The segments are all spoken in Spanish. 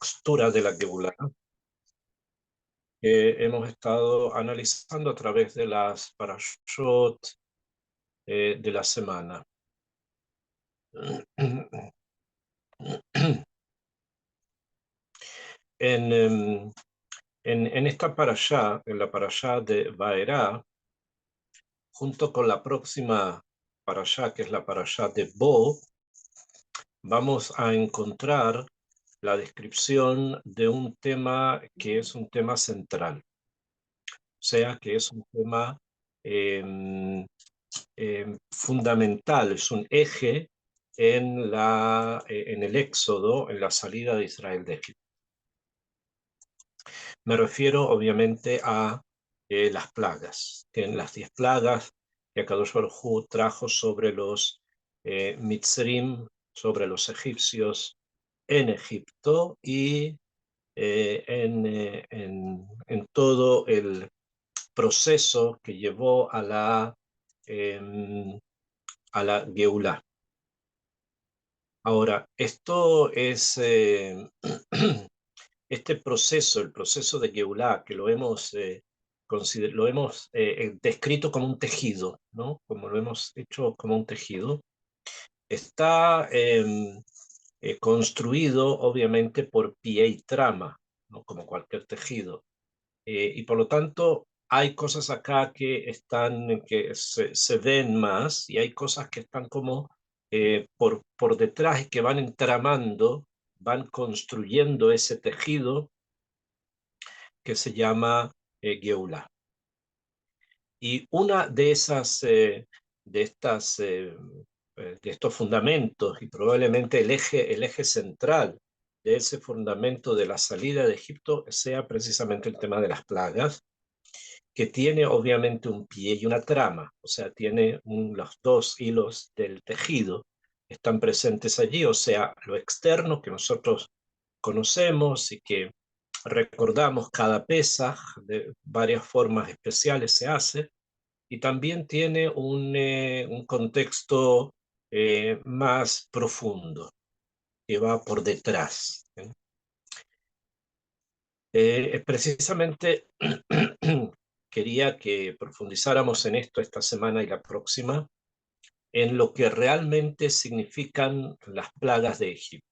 textura de la Geulá que hemos estado analizando a través de las parashot de la semana. En esta parashá, en la parashá de Vaerá, junto con la próxima parashá, que es la parashá de Bo, vamos a encontrar la descripción de un tema que es un tema central, o sea, que es un tema fundamental, es un eje en el éxodo, en la salida de Israel de Egipto. Me refiero obviamente a las plagas, en las 10 plagas que Akadosh Baruj Hu trajo sobre los Mitzrim, sobre los egipcios en Egipto y en todo el proceso que llevó a la Geulá. Ahora, esto es este proceso, el proceso de Geulá, que lo hemos descrito como un tejido, ¿no? Como lo hemos hecho como un tejido, está construido obviamente por pie y trama, ¿no? Como cualquier tejido. Y por lo tanto, hay cosas acá que se ven más y hay cosas que están como por detrás y que van entramando, van construyendo ese tejido que se llama Geulá. Y una de de estos fundamentos, y probablemente el eje central de ese fundamento de la salida de Egipto, sea precisamente el tema de las plagas, que tiene obviamente un pie y una trama, o sea, tiene los dos hilos del tejido están presentes allí, o sea, lo externo que nosotros conocemos y que recordamos cada Pesaj, de varias formas especiales se hace, y también tiene un contexto más profundo que va por detrás. Precisamente quería que profundizáramos en esto esta semana y la próxima, en lo que realmente significan las plagas de Egipto.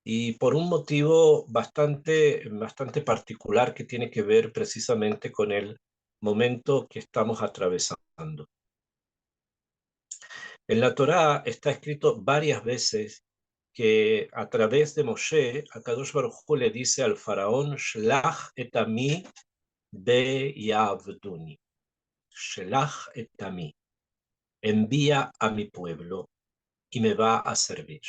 Y por un motivo bastante particular que tiene que ver precisamente con el momento que estamos atravesando. En la Torá está escrito varias veces que a través de Moshe, Akadosh Baruj Hu le dice al faraón, Shlach et ami be yavduni. Shlach et ami. Envía a mi pueblo y me va a servir.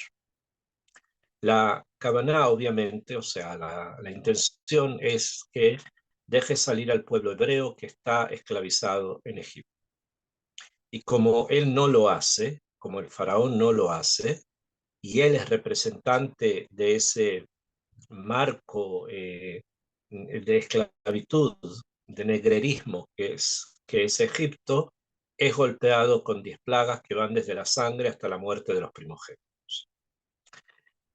La Kavaná, obviamente, o sea, la intención es que deje salir al pueblo hebreo que está esclavizado en Egipto. Y como él no lo hace, como el faraón no lo hace, y él es representante de ese marco de esclavitud, de negrerismo que es Egipto, es golpeado con 10 plagas que van desde la sangre hasta la muerte de los primogénitos.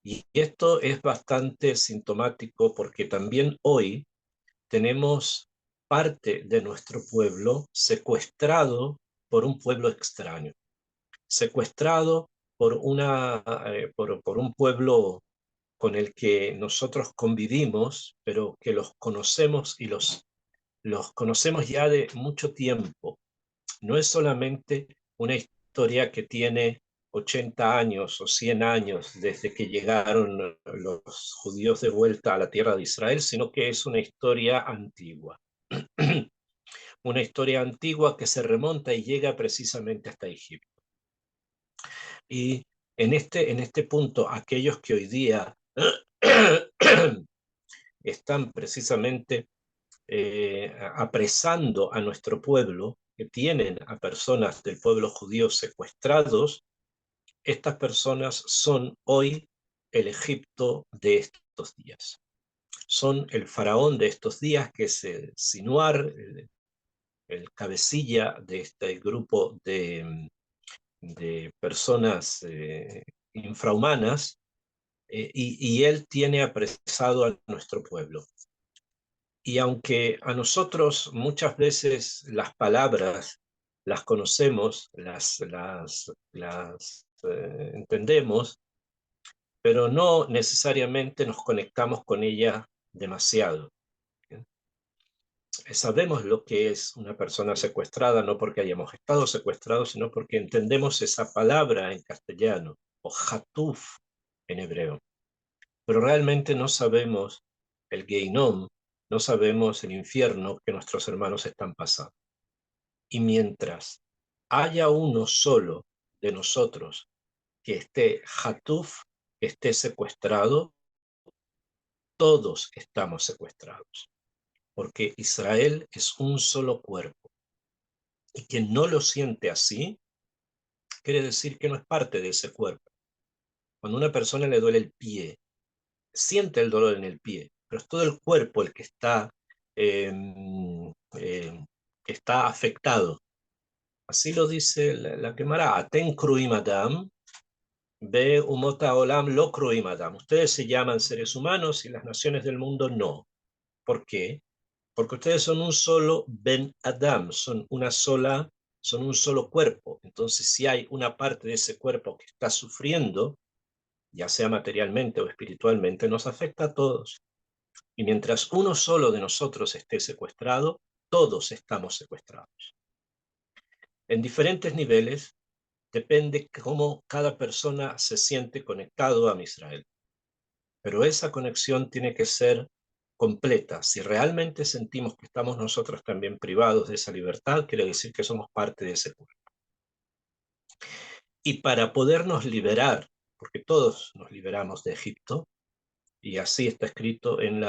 Y esto es bastante sintomático porque también hoy tenemos parte de nuestro pueblo secuestrado por un pueblo extraño, secuestrado por un pueblo con el que nosotros convivimos, pero que los conocemos y los conocemos ya de mucho tiempo. No es solamente una historia que tiene 80 años o 100 años desde que llegaron los judíos de vuelta a la tierra de Israel, sino que es una historia antigua. Una historia antigua que se remonta y llega precisamente hasta Egipto. Y en este punto, aquellos que hoy día están precisamente apresando a nuestro pueblo, que tienen a personas del pueblo judío secuestrados, estas personas son hoy el Egipto de estos días. Son el faraón de estos días, que es Sinuar, el cabecilla de este grupo de personas infrahumanas, y él tiene apresado a nuestro pueblo. Y aunque a nosotros muchas veces las palabras las conocemos, las entendemos, pero no necesariamente nos conectamos con ella demasiado. Sabemos lo que es una persona secuestrada, no porque hayamos estado secuestrados, sino porque entendemos esa palabra en castellano, o hatuf en hebreo. Pero realmente no sabemos el Geinom, no sabemos el infierno que nuestros hermanos están pasando. Y mientras haya uno solo de nosotros que esté hatuf, que esté secuestrado, todos estamos secuestrados, porque Israel es un solo cuerpo. Y quien no lo siente así, quiere decir que no es parte de ese cuerpo. Cuando a una persona le duele el pie, siente el dolor en el pie, pero es todo el cuerpo el eh, eh, que está afectado. Así lo dice la Gemara, Aten kruim adam, ve umota olam lo kruim adam. Ustedes se llaman seres humanos y las naciones del mundo no. ¿Por qué? Porque ustedes son un solo Ben Adam, son un solo cuerpo. Entonces, si hay una parte de ese cuerpo que está sufriendo, ya sea materialmente o espiritualmente, nos afecta a todos. Y mientras uno solo de nosotros esté secuestrado, todos estamos secuestrados. En diferentes niveles, depende cómo cada persona se siente conectado a Israel. Pero esa conexión tiene que ser completa. Si realmente sentimos que estamos nosotros también privados de esa libertad, quiere decir que somos parte de ese cuerpo. Y para podernos liberar, porque todos nos liberamos de Egipto, y así está escrito en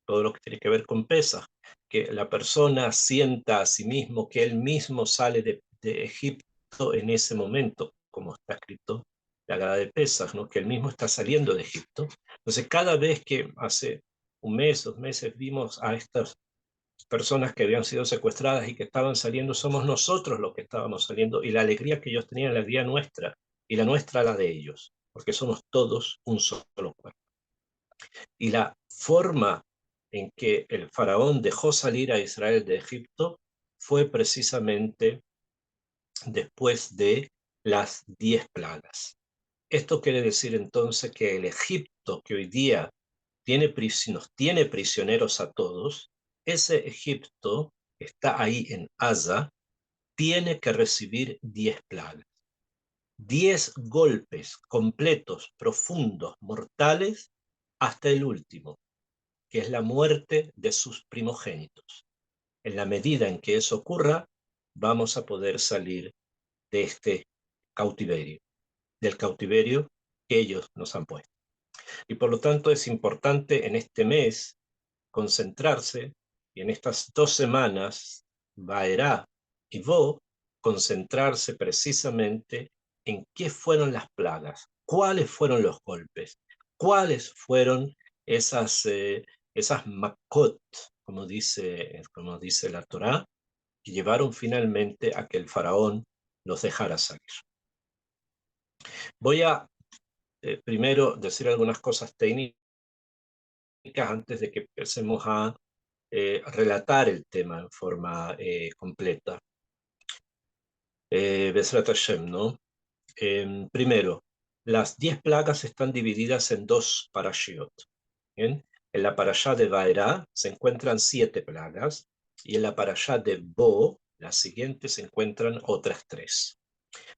todo lo que tiene que ver con Pesaj, que la persona sienta a sí mismo que él mismo sale de Egipto en ese momento, como está escrito la Haggadah de Pesaj, ¿no? Que él mismo está saliendo de Egipto. Entonces, cada vez que hace un mes, 2 meses, vimos a estas personas que habían sido secuestradas y que estaban saliendo, somos nosotros los que estábamos saliendo, y la alegría que ellos tenían, la alegría nuestra, y la nuestra la de ellos, porque somos todos un solo cuerpo. Y la forma en que el faraón dejó salir a Israel de Egipto fue precisamente después de las 10 plagas. Esto quiere decir entonces que el Egipto que hoy día nos tiene prisioneros a todos, ese Egipto que está ahí en Gaza, tiene que recibir 10 plagas. 10 golpes completos, profundos, mortales, hasta el último, que es la muerte de sus primogénitos. En la medida en que eso ocurra, vamos a poder salir de este cautiverio, del cautiverio que ellos nos han puesto. Y por lo tanto es importante en este mes concentrarse, y en estas 2 semanas, Vaerá y Bo, concentrarse precisamente en qué fueron las plagas, cuáles fueron los golpes, cuáles fueron esas makot, como dice la Torá, que llevaron finalmente a que el faraón los dejara salir. Voy a primero decir algunas cosas técnicas antes de que empecemos a relatar el tema en forma completa. Besrat Hashem, ¿no? Primero, las 10 plagas están divididas en 2 parashiot. ¿Bien? En la parashá de Vaerá se encuentran 7 plagas, y en la parashá de Bo, la siguiente, se encuentran otras 3.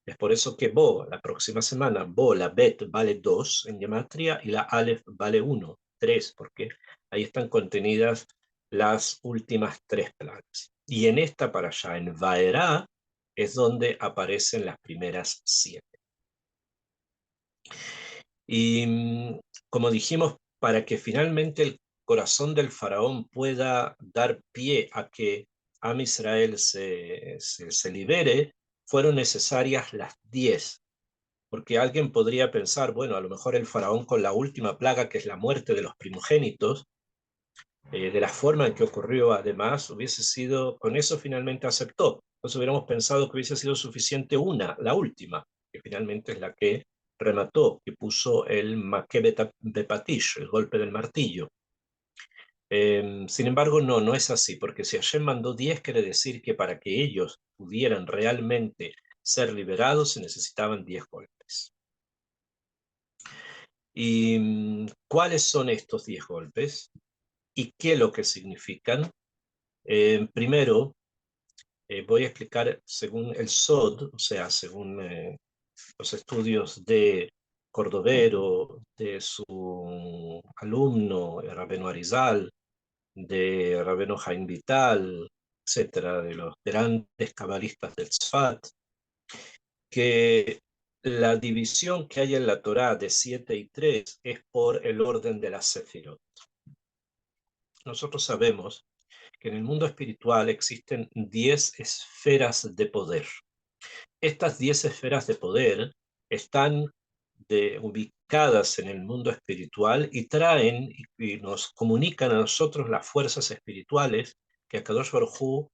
Es por eso que Bo, la próxima semana, Bo, la Bet vale 2 en gematria y la Aleph vale 1, 3, porque ahí están contenidas las últimas 3 plagas. Y en esta parashá, en Vaerá, es donde aparecen las primeras 7. Y como dijimos, para que finalmente el corazón del faraón pueda dar pie a que Am Israel se libere, fueron necesarias las 10. Porque alguien podría pensar, bueno, a lo mejor el faraón con la última plaga, que es la muerte de los primogénitos, de la forma en que ocurrió además, hubiese sido, con eso finalmente aceptó. Entonces hubiéramos pensado que hubiese sido suficiente la última, que finalmente es la que remató, que puso el maké bepatish, el golpe del martillo. Sin embargo, no es así, porque si Hashem mandó 10, quiere decir que para que ellos pudieran realmente ser liberados se necesitaban 10 golpes. ¿Y cuáles son estos 10 golpes? ¿Y qué es lo que significan? Primero, voy a explicar según el SOD, o sea, según los estudios de Cordovero, de su alumno Rabeno Arizal, de Rabeno Haim Vital, etcétera, de los grandes cabalistas del Tzfat, que la división que hay en la Torá de 7 y 3 es por el orden de las sefirot. Nosotros sabemos que en el mundo espiritual existen 10 esferas de poder. Estas 10 esferas de poder están ubicadas en el mundo espiritual y traen y nos comunican a nosotros las fuerzas espirituales que Akadosh Baruj Hu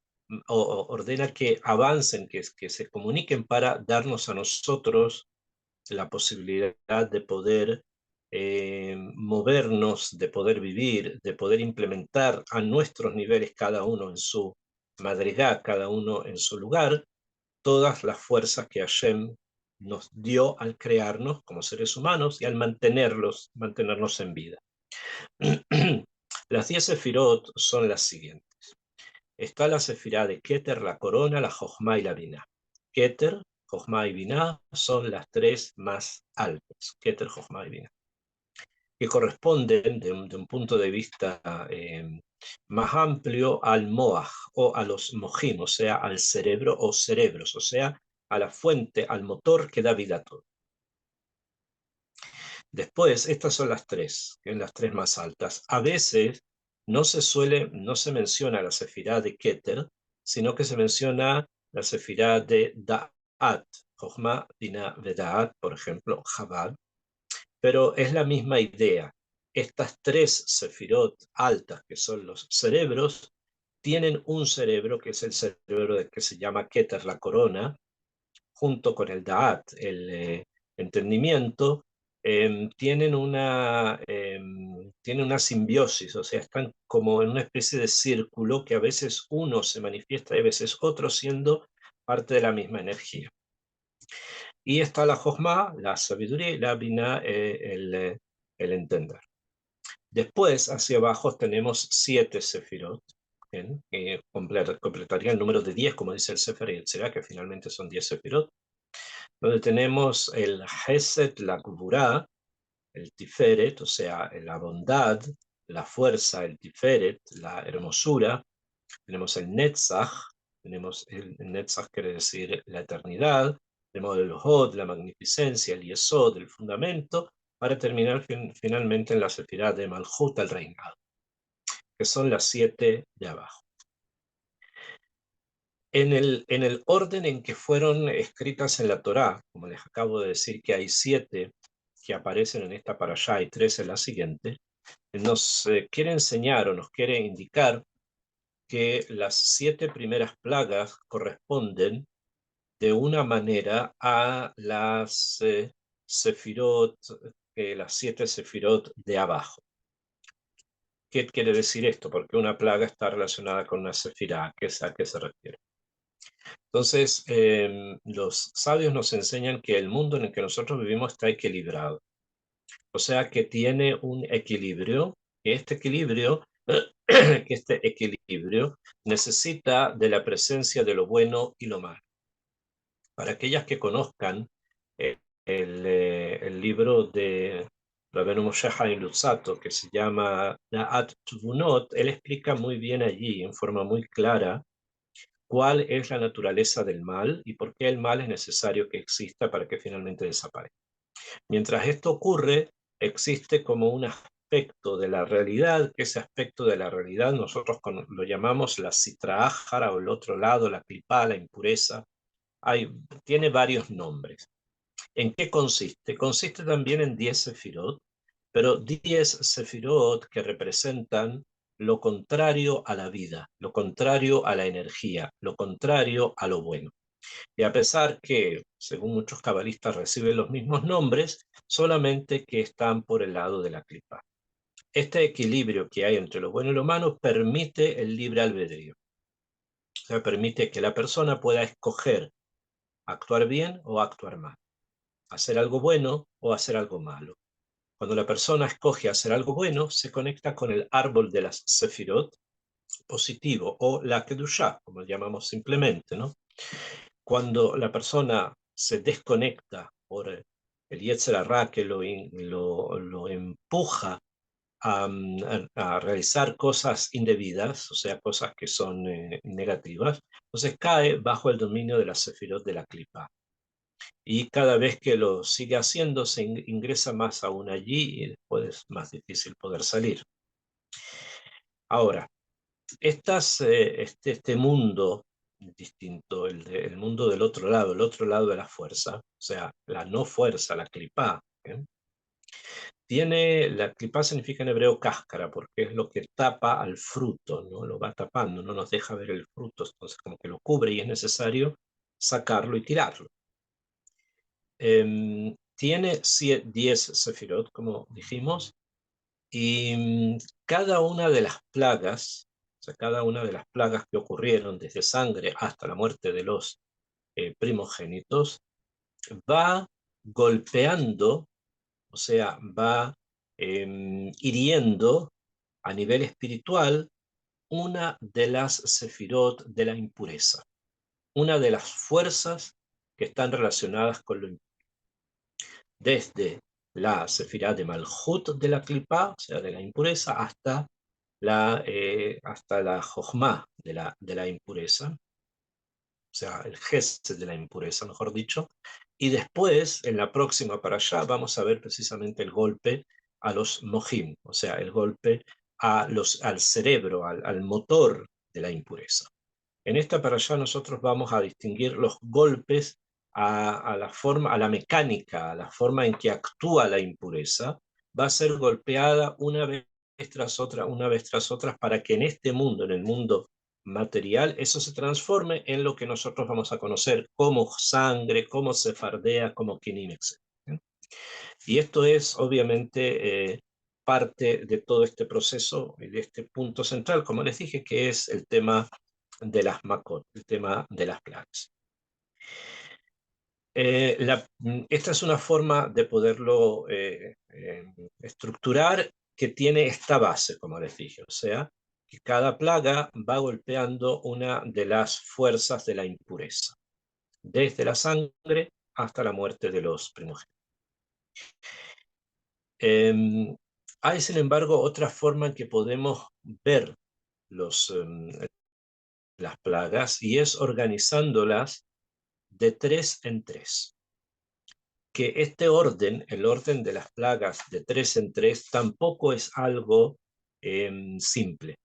ordena que avancen, que se comuniquen para darnos a nosotros la posibilidad de poder movernos, de poder vivir, de poder implementar a nuestros niveles, cada uno en su madrigá, cada uno en su lugar, todas las fuerzas que Hashem nos dio al crearnos como seres humanos y al mantenernos en vida. Las 10 sefirot son las siguientes. Está la sefirá de Keter, la corona, la Jochma y la Binah. Keter, Jochma y Binah son las 3 más altas. Keter, Jochma y Binah. Que corresponden, de un punto de vista más amplio, al Moaj o a los Mojim, o sea, al cerebro o cerebros, o sea, a la fuente, al motor que da vida a todo. Después, estas son las 3, que son las 3 más altas. A veces no se menciona la sefirá de Keter, sino que se menciona la sefirá de Da'at, Jochma, Binah, Veda'at, por ejemplo, Chabad, pero es la misma idea. Estas 3 sefirot altas, que son los cerebros, tienen un cerebro, que es el cerebro que se llama Keter, la corona, junto con el Da'at, el entendimiento, tienen una simbiosis, o sea, están como en una especie de círculo que a veces uno se manifiesta y a veces otro, siendo parte de la misma energía. Y está la Jochma, la sabiduría, y la Binah, el entender. Después, hacia abajo, tenemos 7 sefirot, que completaría el número de 10, como dice el Sefer Yetzirah, que finalmente son 10 sefirot, donde tenemos el Hesed, la Gvurá, el Tiferet, o sea, la bondad, la fuerza, el Tiferet, la hermosura. Tenemos el Netzach, el Netzach quiere decir la eternidad. Tenemos el Hod, la magnificencia, el Yesod, el fundamento, para terminar finalmente en la sefirá de Malhut, el reinado, que son las 7 de abajo. En el orden en que fueron escritas en la Torá, como les acabo de decir que hay 7 que aparecen en esta parashá y 3 en la siguiente, nos quiere enseñar o nos quiere indicar que las 7 primeras plagas corresponden de una manera a las sefirot, las 7 sefirot de abajo. ¿Qué quiere decir esto? Porque una plaga está relacionada con una sefirá. ¿A qué se refiere? Entonces, los sabios nos enseñan que el mundo en el que nosotros vivimos está equilibrado. O sea, que tiene un equilibrio, que este equilibrio necesita de la presencia de lo bueno y lo malo. Para aquellas que conozcan el libro de Rabbeinu Moshe Haim Luzzatto, que se llama Da'at Tvunot, él explica muy bien allí, en forma muy clara, cuál es la naturaleza del mal y por qué el mal es necesario que exista para que finalmente desaparezca. Mientras esto ocurre, existe como un aspecto de la realidad, que ese aspecto de la realidad nosotros lo llamamos la sitra ájara, o el otro lado, la clipá, la impureza. Tiene varios nombres. ¿En qué consiste? Consiste también en 10 sefirot, pero 10 sefirot que representan lo contrario a la vida, lo contrario a la energía, lo contrario a lo bueno. Y a pesar que, según muchos cabalistas, reciben los mismos nombres, solamente que están por el lado de la clipa. Este equilibrio que hay entre lo bueno y lo malo permite el libre albedrío. O sea, permite que la persona pueda escoger actuar bien o actuar mal, hacer algo bueno o hacer algo malo. Cuando la persona escoge hacer algo bueno, se conecta con el árbol de las sefirot positivo o la kedushá, como lo llamamos simplemente, ¿no? Cuando la persona se desconecta por el Yetzer Hará que lo empuja a realizar cosas indebidas, o sea, cosas que son negativas, entonces cae bajo el dominio de la sefirot de la clipa. Y cada vez que lo sigue haciendo, se ingresa más aún allí y después es más difícil poder salir. Ahora, este mundo distinto, el mundo del otro lado, el otro lado de la fuerza, o sea, la no fuerza, la clipá, la clipá significa en hebreo cáscara, porque es lo que tapa al fruto, ¿no? Lo va tapando, no nos deja ver el fruto, entonces como que lo cubre y es necesario sacarlo y tirarlo. Tiene 10 sefirot, como dijimos, y cada una de las plagas, o sea, cada una de las plagas que ocurrieron desde sangre hasta la muerte de los primogénitos, va golpeando, o sea, va hiriendo a nivel espiritual una de las sefirot de la impureza, una de las fuerzas que están relacionadas con lo impuro, desde la sefirá de Malhut de la clipa, o sea, de la impureza, hasta la Jochma de la impureza, o sea, el gesed de la impureza, mejor dicho. Y después, en la próxima para allá, vamos a ver precisamente el golpe a los mojim, o sea, el golpe al cerebro, al motor de la impureza. En esta para allá nosotros vamos a distinguir los golpes a la forma, a la mecánica, a la forma en que actúa la impureza, va a ser golpeada una vez tras otra, para que en este mundo, en el mundo material, eso se transforme en lo que nosotros vamos a conocer como sangre, como sefardea, como kinim, etc. Y esto es obviamente parte de todo este proceso y de este punto central, como les dije, que es el tema de las Makot, el tema de las plagas. Esta es una forma de poderlo estructurar que tiene esta base, como les dije, o sea, que cada plaga va golpeando una de las fuerzas de la impureza, desde la sangre hasta la muerte de los primogénitos. Hay, sin embargo, otra forma en que podemos ver las plagas, y es organizándolas de 3 en 3. Que este orden, el orden de las plagas de 3 en 3, tampoco es algo simple.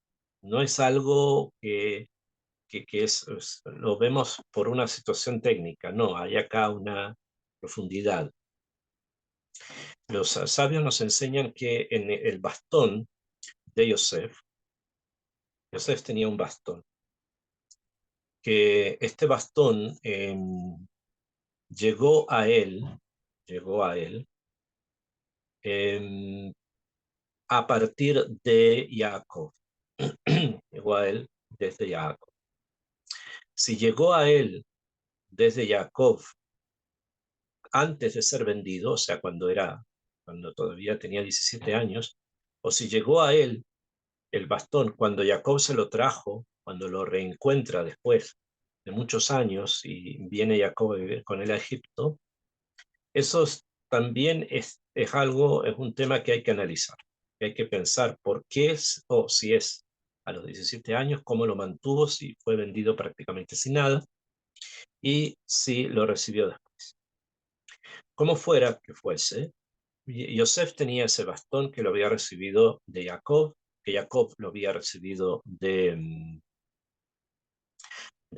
No es algo lo vemos por una situación técnica, no, hay acá una profundidad. Los sabios nos enseñan que en el bastón de Yosef tenía un bastón, que este bastón llegó a él eh, a partir de Jacob. Llegó a él desde Jacob. Si llegó a él desde Jacob antes de ser vendido, o sea, cuando todavía tenía 17 años, o si llegó a él el bastón cuando Jacob se lo trajo, cuando lo reencuentra después de muchos años y viene Jacob a vivir con él a Egipto, eso también es un tema que hay que analizar, que hay que pensar por qué es, o si es a los 17 años, cómo lo mantuvo, si fue vendido prácticamente sin nada, y si lo recibió después. Como fuera que fuese, Yosef tenía ese bastón que lo había recibido de Jacob, que Jacob lo había recibido de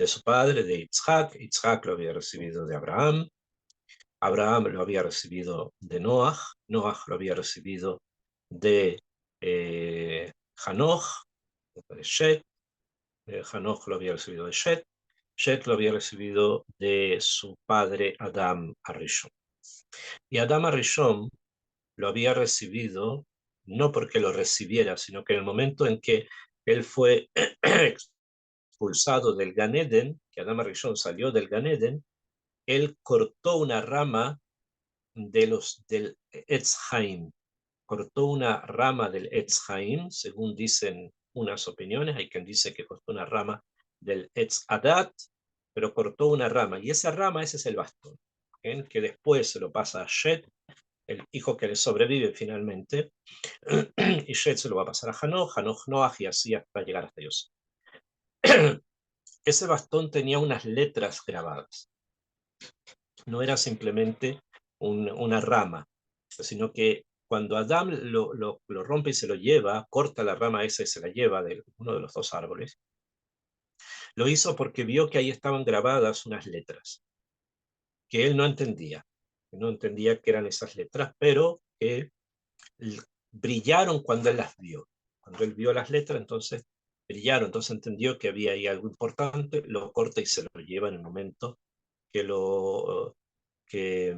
su padre, de Yitzhak lo había recibido de Abraham lo había recibido de Noach lo había recibido de Hanoch, de Shet, Hanoch lo había recibido de Shet, Shet lo había recibido de su padre Adam Arishon. Y Adam Arishon lo había recibido no porque lo recibiera, sino que en el momento en que él fue expulsado del Gan Eden, que Adam Arishon salió del Gan Eden, él cortó una rama del Etz Haim, cortó una rama del Etz Haim, según dicen unas opiniones, hay quien dice que cortó una rama del Etz Adat, pero cortó una rama, y esa rama, ese es el bastón, que después se lo pasa a Shet, el hijo que le sobrevive finalmente, y Shet se lo va a pasar a Hanoch, Hanoch Noach, y así hasta llegar hasta Yosef. Ese bastón tenía unas letras grabadas, no era simplemente una rama, sino que cuando Adam lo rompe y se lo lleva, corta la rama esa y se la lleva de uno de los dos árboles, lo hizo porque vio que ahí estaban grabadas unas letras que él no entendía que eran esas letras, pero que brillaron cuando él las vio. Cuando él vio las letras, entonces brillaron, entonces entendió que había ahí algo importante, lo corta y se lo lleva en el momento que que,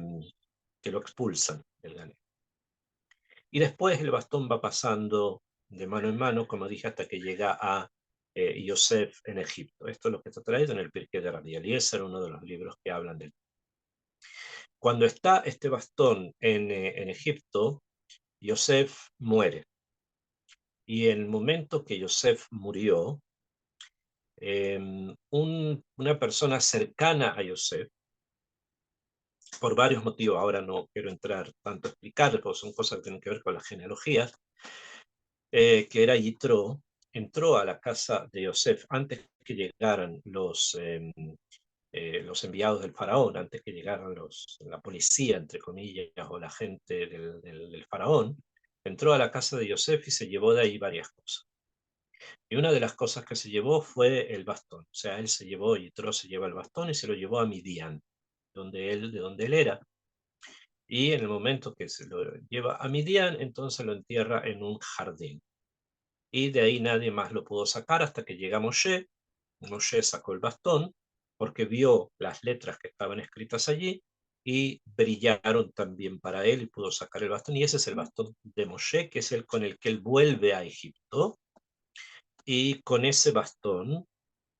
que lo expulsan del Gané. Y después el bastón va pasando de mano en mano, como dije, hasta que llega a Yosef en Egipto. Esto es lo que está traído en el Pirkei de Rabbi Eliezer, uno de los libros que hablan del. Cuando está este bastón en Egipto, Yosef muere. Y en el momento que Yosef murió, una persona cercana a Yosef, por varios motivos, ahora no quiero entrar tanto a explicar, porque son cosas que tienen que ver con las genealogías, que era Yitro, entró a la casa de Yosef antes que llegaran los enviados del faraón, antes que llegaran la policía, entre comillas, o la gente del faraón, entró a la casa de Yosef y se llevó de ahí varias cosas. Y una de las cosas que se llevó fue el bastón. O sea, él se llevó, Yitro se lleva el bastón y se lo llevó a Midian, de donde él era. Y en el momento que se lo lleva a Midian, entonces lo entierra en un jardín. Y de ahí nadie más lo pudo sacar hasta que llega Moshe. Moshe sacó el bastón porque vio las letras que estaban escritas allí y brillaron también para él y pudo sacar el bastón. Y ese es el bastón de Moshe, que es el con el que él vuelve a Egipto. Y con ese bastón,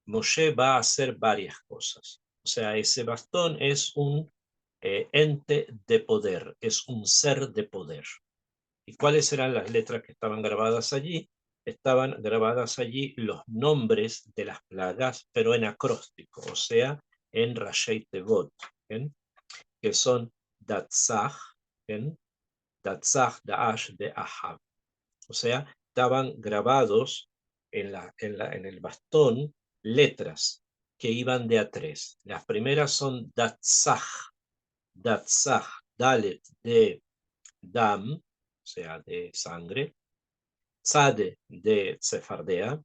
Moshe va a hacer varias cosas. O sea, ese bastón es un ente de poder, es un ser de poder. ¿Y cuáles eran las letras que estaban grabadas allí? Estaban grabadas allí los nombres de las plagas, pero en acróstico, o sea, en Rashei Tevot, que son Datzach, Datzach, Daash, de Ahab. O sea, estaban grabados en el bastón letras que iban de a tres. Las primeras son Datzach, Datzach, Dalet de Dam, o sea, de sangre, Tzade de Sefardea,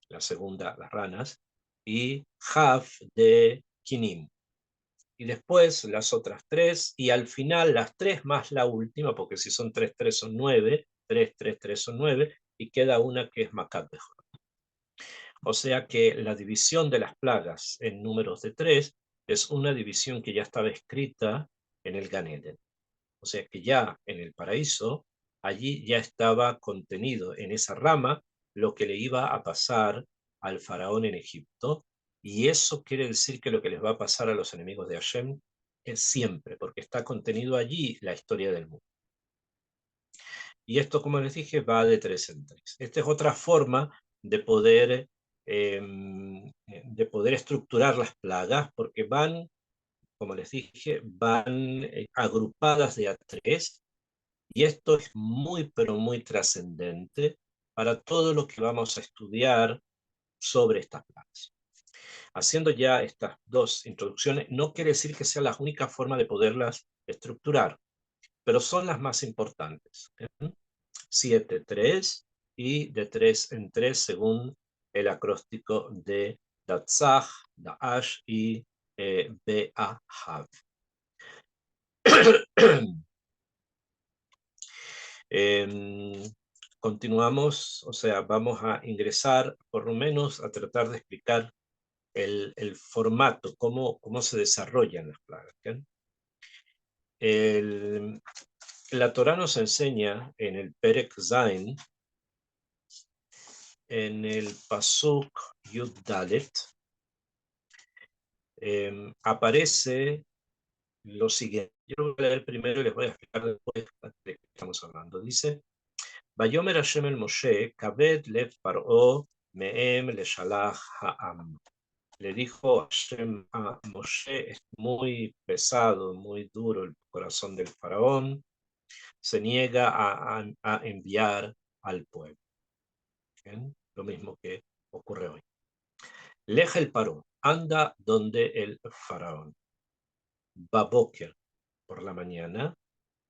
la segunda, las ranas, y Haf de Kinim. Y después las otras tres, y al final las tres más la última, porque si son tres, tres son nueve, tres, tres, tres son nueve, y queda una que es Macat Bejor. O sea que la división de las plagas en números de tres es una división que ya estaba escrita en el Gan Eden. O sea que ya en el paraíso, allí ya estaba contenido en esa rama lo que le iba a pasar al faraón en Egipto, y eso quiere decir que lo que les va a pasar a los enemigos de Hashem es siempre, porque está contenido allí la historia del mundo. Y esto, como les dije, va de tres en tres. Esta es otra forma eh, de poder estructurar las plagas, porque van, como les dije, van agrupadas de a tres. Y esto es muy, pero muy trascendente para todo lo que vamos a estudiar sobre estas plagas. Haciendo ya estas dos introducciones, no quiere decir que sea la única forma de poderlas estructurar, pero son las más importantes. 7, 3 y de 3 en 3 según el acróstico de Datzach, Daash y Be'ahav. Continuamos, o sea, vamos a ingresar por lo menos a tratar de explicar el formato, cómo se desarrollan las plagas. ¿Okay? La Torá nos enseña en el Perek Zain, en el Pasuk Yud Dalet, aparece lo siguiente. Yo lo voy a leer primero y les voy a explicar después de qué estamos hablando. Dice, Vayomer Hashem el Moshe, Kaved lev Par'o, me'em leshalach ha'am. Le dijo Hashem a Moshe, es muy pesado, muy duro el corazón del faraón, se niega a enviar al pueblo. ¿Bien? Lo mismo que ocurre hoy. Leja el Paró, anda donde el faraón. Baboker, por la mañana,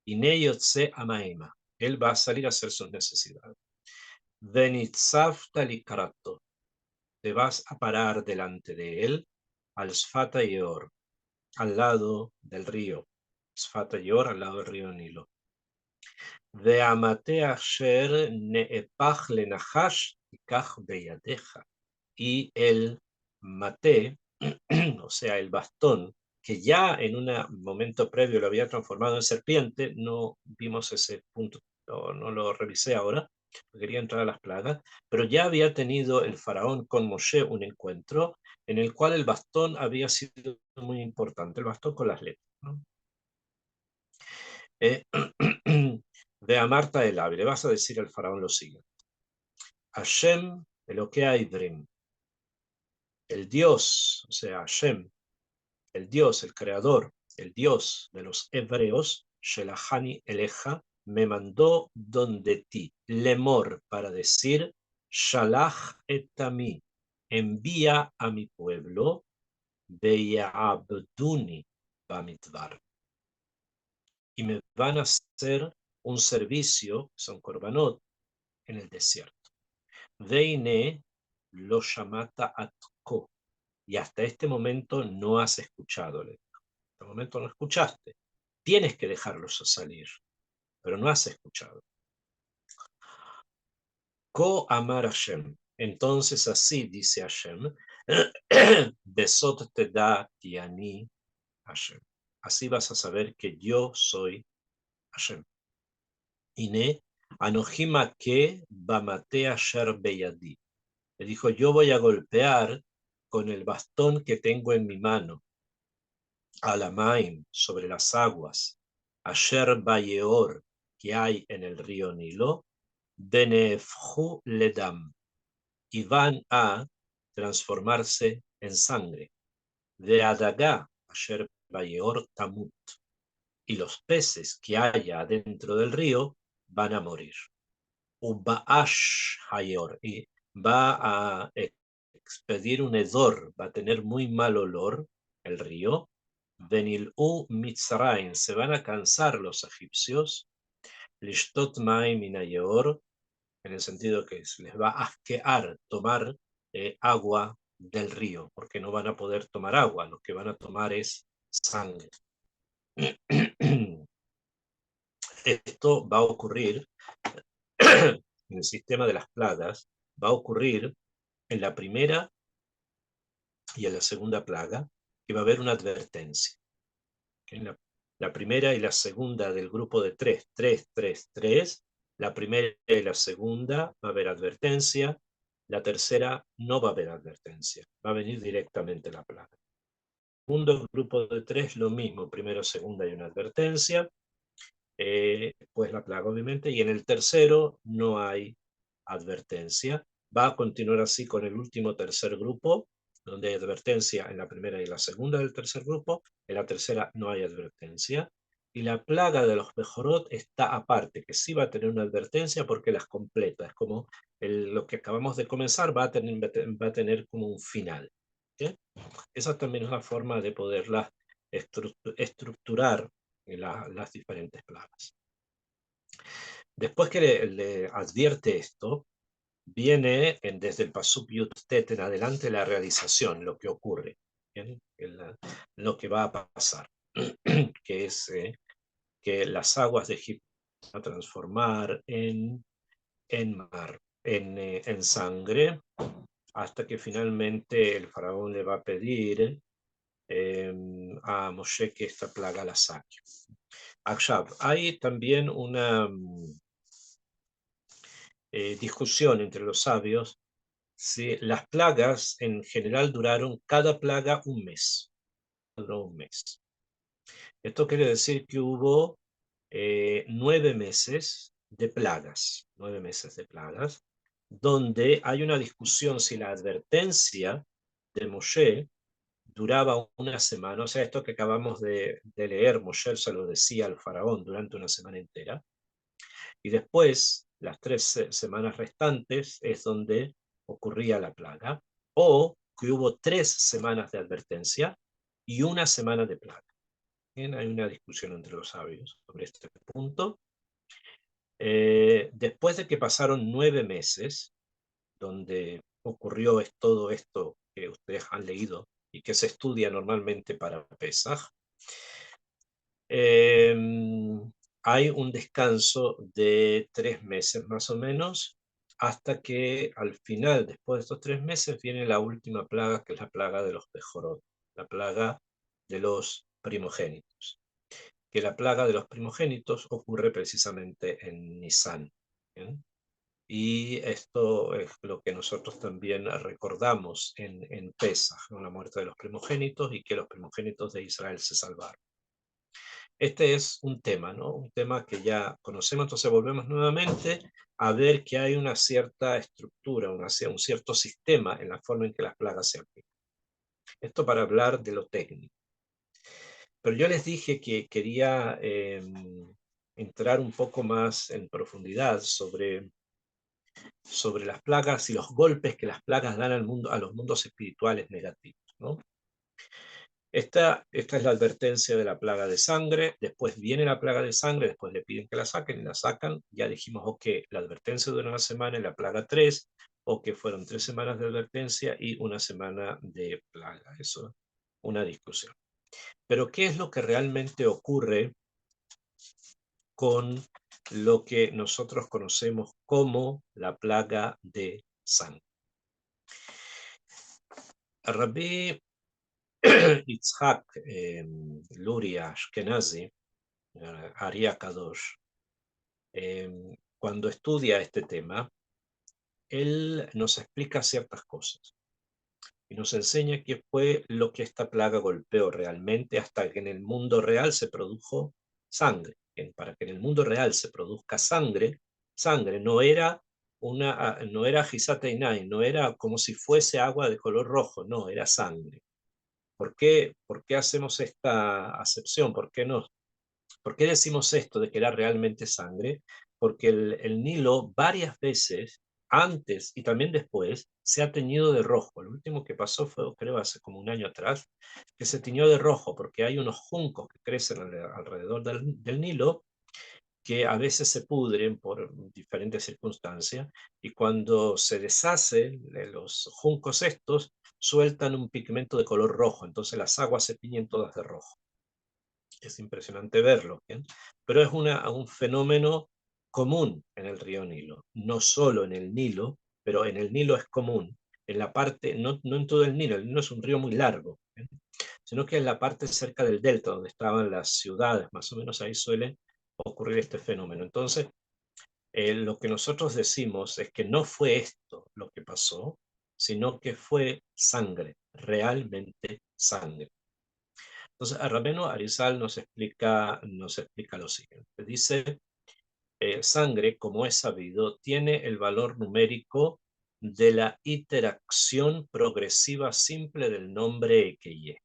y Neyotse Amaema, él va a salir a hacer sus necesidades. Venitzafta likarato, te vas a parar delante de él, al Sfata Yor, al lado del río. Sfata Yor, al lado del río Nilo. Ve'amate asher ne'epach lenahash tikach beyadeja. Y el mate, o sea, el bastón, que ya en un momento previo lo había transformado en serpiente, no vimos ese punto, no lo revisé ahora, quería entrar a las plagas, pero ya había tenido el faraón con Moshe un encuentro en el cual el bastón había sido muy importante, el bastón con las letras, ¿no? Ve a Marta el Ave, le vas a decir al faraón lo siguiente: Hashem Elokea Ivrim, el Dios, o sea, Hashem, el Dios, el creador, el Dios de los hebreos, Shelahani Eleja, me mandó donde ti, lemor, para decir, Shalach etami, envía a mi pueblo, Beyabduni Bamitvar, y me van a hacer un servicio, son korbanot, en el desierto. Veine lo llamata atko, y hasta este momento no has escuchado. En este momento no escuchaste. Tienes que dejarlos salir, pero no has escuchado. Ko amar Hashem. Entonces así dice Hashem, Besot te da tiani Hashem. Así vas a saber que yo soy Hashem. Ine anohima que bamate asher beyadi. Le dijo, yo voy a golpear con el bastón que tengo en mi mano, Alamaim, sobre las aguas, Asher Bayeor, que hay en el río Nilo, Benefhu Ledam, y van a transformarse en sangre, de Adagá, Asher Bayeor Tamut, y los peces que haya adentro del río van a morir. Ubaash Hayor, y va a expedir un hedor, va a tener muy mal olor el río. Venil'u Mitzrayim, se van a cansar los egipcios. Lishtot Maim Minayor, en el sentido que se les va a asquear tomar agua del río, porque no van a poder tomar agua, lo que van a tomar es sangre. Esto va a ocurrir en el sistema de las plagas, va a ocurrir en la primera y en la segunda plaga, que va a haber una advertencia. En la primera y la segunda del grupo de 3, 3, 3, 3, la primera y la segunda va a haber advertencia, la tercera no va a haber advertencia, va a venir directamente la plaga. El segundo grupo de 3, lo mismo, primero, segunda y una advertencia, pues la plaga obviamente, y en el tercero no hay advertencia. Va a continuar así con el último tercer grupo, donde hay advertencia en la primera y la segunda del tercer grupo, en la tercera no hay advertencia, y la plaga de los Bejorot está aparte, que sí va a tener una advertencia porque las completa, es como lo que acabamos de comenzar va a tener como un final. ¿Sí? Esa también es una forma de poderlas estructurar las diferentes plagas. Después que le advierte esto, viene desde el Pasuk Yud Tet en adelante la realización, lo que ocurre, lo que va a pasar, que es que las aguas de Egipto van a transformar en mar, en sangre, hasta que finalmente el faraón le va a pedir a Moshe que esta plaga la saque. Akshav, hay también una discusión entre los sabios si las plagas en general duraron cada plaga un mes. Duró un mes. Esto quiere decir que hubo 9 meses de plagas, 9 meses de plagas, donde hay una discusión si la advertencia de Moshe duraba una semana, o sea, esto que acabamos de leer, Moshe se lo decía al faraón durante una semana entera, y después, las 3 semanas restantes, es donde ocurría la plaga, o que hubo 3 semanas de advertencia y una semana de plaga. Bien, hay una discusión entre los sabios sobre este punto. Después de que pasaron 9 meses, donde ocurrió todo esto que ustedes han leído y que se estudia normalmente para Pesaj, hay un descanso de 3 meses más o menos, hasta que al final, después de estos 3 meses, viene la última plaga, que es la plaga de los Bejorot, la plaga de los primogénitos. Que la plaga de los primogénitos ocurre precisamente en Nisan. ¿Bien? Y esto es lo que nosotros también recordamos en Pesaj, ¿no? La muerte de los primogénitos y que los primogénitos de Israel se salvaron. Este es un tema, ¿no? Un tema que ya conocemos, entonces volvemos nuevamente a ver que hay una cierta estructura, un cierto sistema en la forma en que las plagas se aplican. Esto para hablar de lo técnico. Pero yo les dije que quería entrar un poco más en profundidad sobre las plagas y los golpes que las plagas dan al mundo, a los mundos espirituales negativos, ¿no? Esta es la advertencia de la plaga de sangre, después viene la plaga de sangre, después le piden que la saquen y la sacan, ya dijimos, ok, la advertencia dura una semana y la plaga 3, o que fueron 3 semanas de advertencia y una semana de plaga, eso, una discusión. Pero ¿qué es lo que realmente ocurre con lo que nosotros conocemos como la plaga de sangre? Rabbi Yitzhak Luria Ashkenazi, Ari Kadosh, cuando estudia este tema, él nos explica ciertas cosas y nos enseña qué fue lo que esta plaga golpeó realmente hasta que en el mundo real se produjo sangre. Para que en el mundo real se produzca sangre, no era no era Gisateinai, no era como si fuese agua de color rojo, no, era sangre. ¿Por qué hacemos esta acepción? ¿Por qué decimos esto de que era realmente sangre? Porque el Nilo varias veces, antes y también después, se ha teñido de rojo. Lo último que pasó fue, creo, hace como un año atrás, que se tiñó de rojo porque hay unos juncos que crecen alrededor del Nilo que a veces se pudren por diferentes circunstancias y cuando se deshacen los juncos estos, sueltan un pigmento de color rojo, entonces las aguas se tiñen todas de rojo. Es impresionante verlo, ¿bien? Pero es un fenómeno común en el río Nilo, no solo en el Nilo, pero en el Nilo es común, en la parte, no en todo el Nilo es un río muy largo, ¿bien? Sino que en la parte cerca del delta, donde estaban las ciudades, más o menos ahí suele ocurrir este fenómeno. Entonces, lo que nosotros decimos es que no fue esto lo que pasó, sino que fue sangre, realmente sangre. Entonces, Rabbeinu Arizal nos explica lo siguiente. Dice, sangre, como es sabido, tiene el valor numérico de la interacción progresiva simple del nombre Ekeye.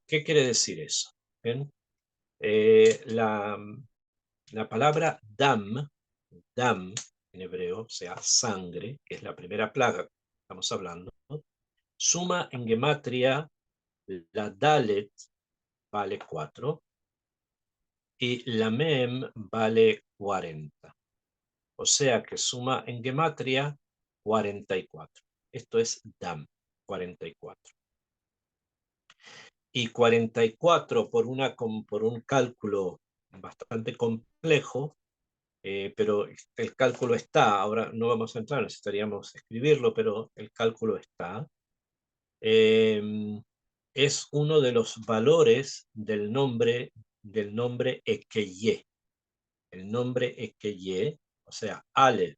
¿Qué quiere decir eso? ¿Bien? La palabra dam en hebreo, o sea, sangre, que es la primera plaga que estamos hablando, ¿no? Suma en gematria la dalet vale 4 y la mem vale 40. O sea que suma en gematria 44. Esto es dam, 44. Y 44 por un cálculo bastante complejo pero el cálculo está. Ahora no vamos a entrar, necesitaríamos escribirlo, pero el cálculo está. Es uno de los valores del nombre Ekeye. El nombre Ekeye, o sea, Ale,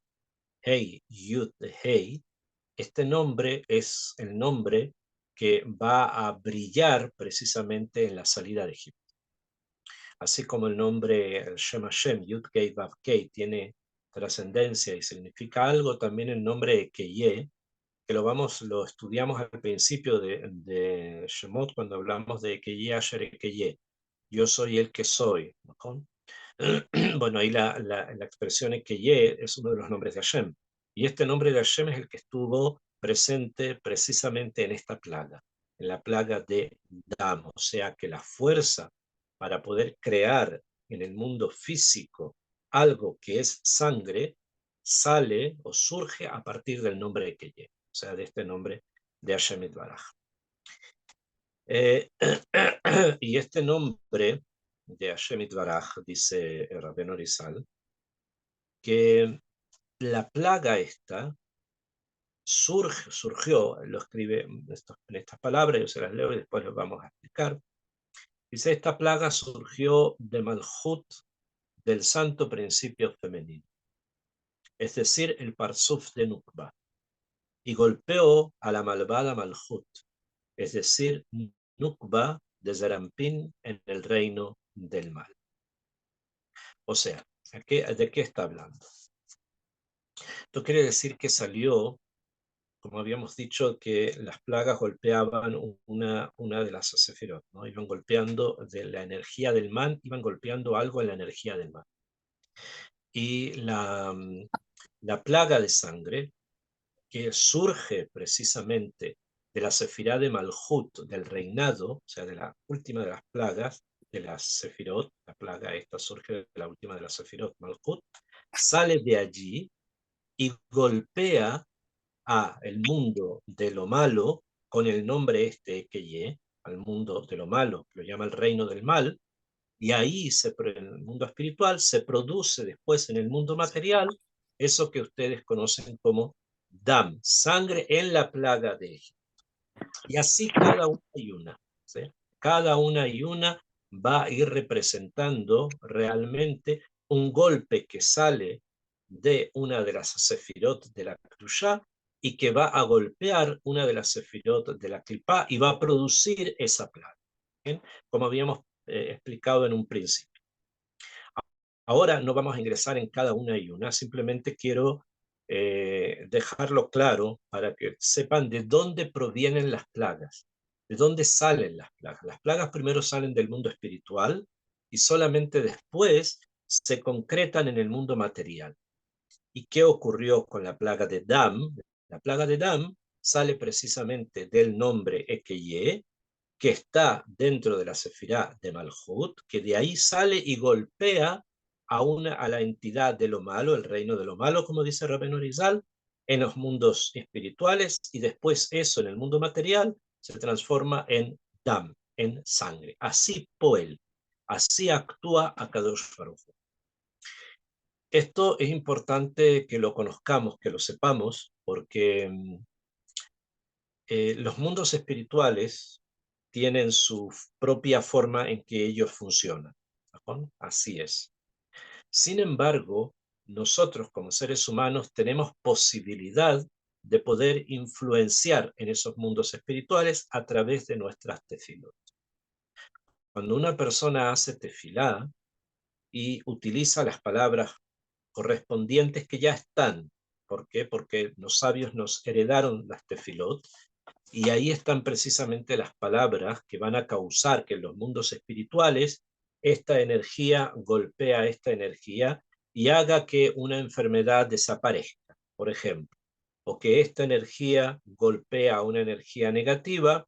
Hei, Yud, Hei, este nombre es el nombre que va a brillar precisamente en la salida de Egipto. Así como el nombre Shem Hashem, Yud Kei Vav Kei, tiene trascendencia y significa algo, también el nombre Ekeye, que lo estudiamos al principio de Shemot cuando hablamos de Ekeye Asher Ekeye, yo soy el que soy, ¿no? Bueno, ahí la expresión Ekeye es uno de los nombres de Hashem. Y este nombre de Hashem es el que estuvo presente precisamente en esta plaga, en la plaga de Dam. O sea que la fuerza para poder crear en el mundo físico algo que es sangre, sale o surge a partir del nombre Ekeye, o sea, de este nombre de Hashem Itbaraj. Y este nombre de Hashem Itbaraj, dice Rabbeinu Arizal, que la plaga esta surgió, lo escribe en estas palabras, yo se las leo y después los vamos a explicar. Dice, esta plaga surgió de Malhut, del santo principio femenino, es decir, el Parsuf de Nukba, y golpeó a la malvada Malhut, es decir, Nukba de Zerampín en el reino del mal. O sea, ¿de qué está hablando? Esto quiere decir que salió, como habíamos dicho, que las plagas golpeaban una de las sefirot, ¿no? Iban golpeando de la energía del mal, iban golpeando algo en la energía del mal. Y la plaga de sangre, que surge precisamente de la sefirá de Malhut, del reinado, o sea, de la última de las plagas, de las sefirot, la plaga esta surge de la última de las sefirot, Malhut, sale de allí y golpea a el mundo de lo malo con el nombre este Ekeye, al mundo de lo malo, que lo llama el reino del mal, y ahí en el mundo espiritual se produce después en el mundo material eso que ustedes conocen como Dam, sangre en la plaga de Egipto. Y así cada una y una, ¿sí? Cada una y una va a ir representando realmente un golpe que sale de una de las sefirot de la Kedushá y que va a golpear una de las sefirot de la Klipá y va a producir esa plaga, ¿bien? Como habíamos explicado en un principio. Ahora no vamos a ingresar en cada una y una, simplemente quiero dejarlo claro para que sepan de dónde provienen las plagas, de dónde salen las plagas. Las plagas primero salen del mundo espiritual y solamente después se concretan en el mundo material. ¿Y qué ocurrió con la plaga de Dam? La plaga de Dam sale precisamente del nombre Ekeye, que está dentro de la sefirá de Malhut, que de ahí sale y golpea a la entidad de lo malo, el reino de lo malo, como dice Rabbeinu Arizal, en los mundos espirituales, y después eso en el mundo material se transforma en dam, en sangre. Así Poel, así actúa Akadosh Baruj Hu. Esto es importante que lo conozcamos, que lo sepamos, porque los mundos espirituales tienen su propia forma en que ellos funcionan, ¿no? Así es. Sin embargo, nosotros como seres humanos tenemos posibilidad de poder influenciar en esos mundos espirituales a través de nuestras tefilot. Cuando una persona hace tefilá y utiliza las palabras correspondientes que ya están, ¿por qué? Porque los sabios nos heredaron las tefilot, y ahí están precisamente las palabras que van a causar que en los mundos espirituales esta energía golpea esta energía y haga que una enfermedad desaparezca, por ejemplo, o que esta energía golpea una energía negativa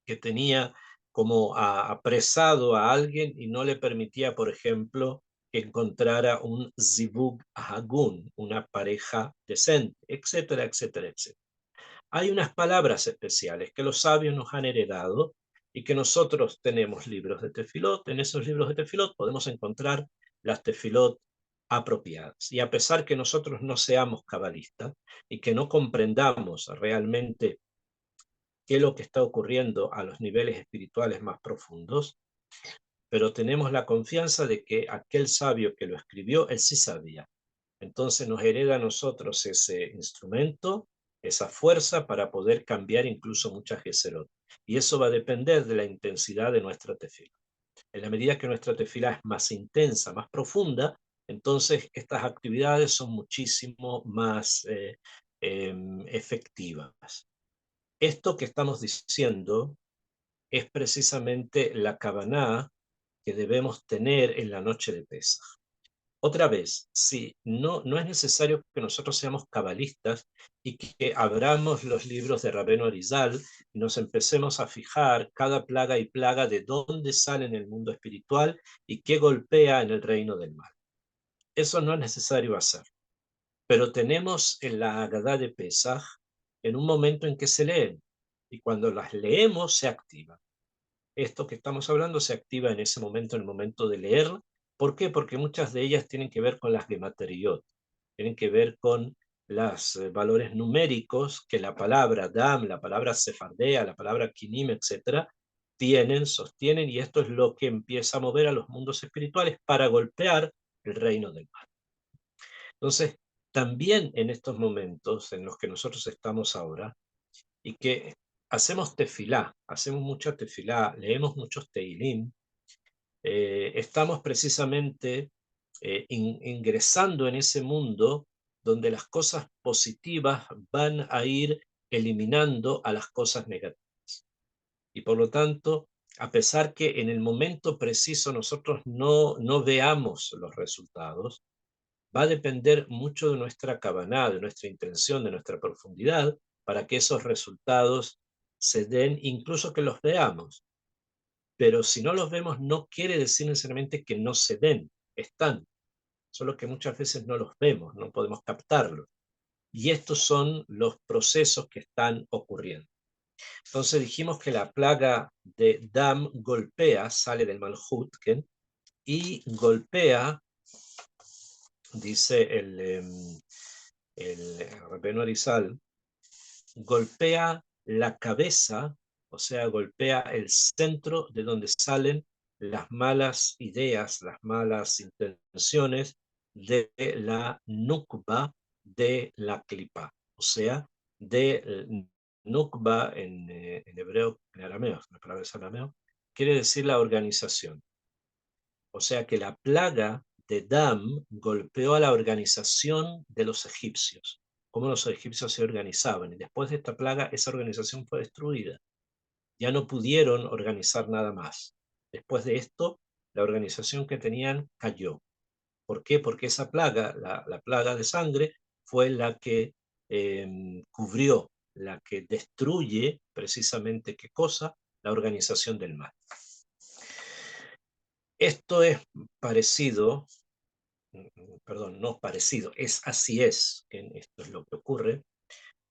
que tenía como apresado a alguien y no le permitía, por ejemplo, que encontrara un zibug hagun, una pareja decente, etcétera, etcétera, etcétera. Hay unas palabras especiales que los sabios nos han heredado y que nosotros tenemos libros de tefilot. En esos libros de tefilot podemos encontrar las tefilot apropiadas. Y a pesar que nosotros no seamos cabalistas y que no comprendamos realmente qué es lo que está ocurriendo a los niveles espirituales más profundos, pero tenemos la confianza de que aquel sabio que lo escribió, él sí sabía. Entonces nos hereda a nosotros ese instrumento, esa fuerza para poder cambiar incluso muchas Geserot. Y eso va a depender de la intensidad de nuestra tefila. En la medida que nuestra tefila es más intensa, más profunda, entonces estas actividades son muchísimo más efectivas. Esto que estamos diciendo es precisamente la Kavaná que debemos tener en la noche de Pesaj. Otra vez, sí, no es necesario que nosotros seamos cabalistas y que abramos los libros de Rabbeinu Arizal y nos empecemos a fijar cada plaga y plaga de dónde sale en el mundo espiritual y qué golpea en el reino del mal. Eso no es necesario hacer. Pero tenemos en la Agadá de Pesaj en un momento en que se leen y cuando las leemos se activan. Esto que estamos hablando se activa en ese momento, en el momento de leer. ¿Por qué? Porque muchas de ellas tienen que ver con las gemateriot, tienen que ver con los valores numéricos que la palabra dam, la palabra sefardea, la palabra kinim, etcétera, sostienen, y esto es lo que empieza a mover a los mundos espirituales para golpear el reino del mal. Entonces, también en estos momentos en los que nosotros estamos ahora, y que hacemos tefilá, hacemos mucha tefilá, leemos muchos teilim, estamos precisamente ingresando en ese mundo donde las cosas positivas van a ir eliminando a las cosas negativas. Y por lo tanto, a pesar que en el momento preciso nosotros no veamos los resultados, va a depender mucho de nuestra kavaná, de nuestra intención, de nuestra profundidad, para que esos resultados se den, incluso que los veamos. Pero si no los vemos, no quiere decir necesariamente que no se den, están, solo que muchas veces no los vemos, no podemos captarlos. Y estos son los procesos que están ocurriendo. Entonces dijimos que la plaga de Dam golpea, sale del Malhut, y golpea, dice el Rabbeinu Arizal, golpea la cabeza, o sea, golpea el centro de donde salen las malas ideas, las malas intenciones de la nukba de la clipa, o sea, de nukba en hebreo, en arameo, la palabra es arameo, quiere decir la organización. O sea que la plaga de Dam golpeó a la organización de los egipcios, cómo los egipcios se organizaban. Y después de esta plaga, esa organización fue destruida. Ya no pudieron organizar nada más. Después de esto, la organización que tenían cayó. ¿Por qué? Porque esa plaga, la plaga de sangre, fue la que cubrió, la que destruye precisamente qué cosa, la organización del mal. Esto es parecido, perdón, no parecido, así es, que esto es lo que ocurre,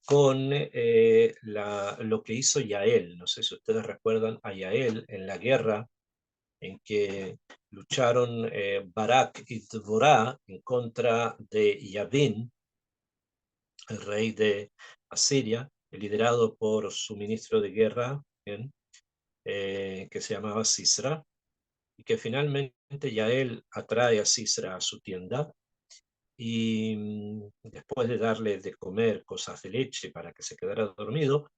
con lo que hizo Yael. No sé si ustedes recuerdan a Yael en la guerra en que lucharon Barak y Dvorá en contra de Yavin, el rey de Asiria, liderado por su ministro de guerra, que se llamaba Sisra, y que finalmente Yael atrae a Sisra a su tienda y después de darle de comer cosas de leche para que se quedara dormido,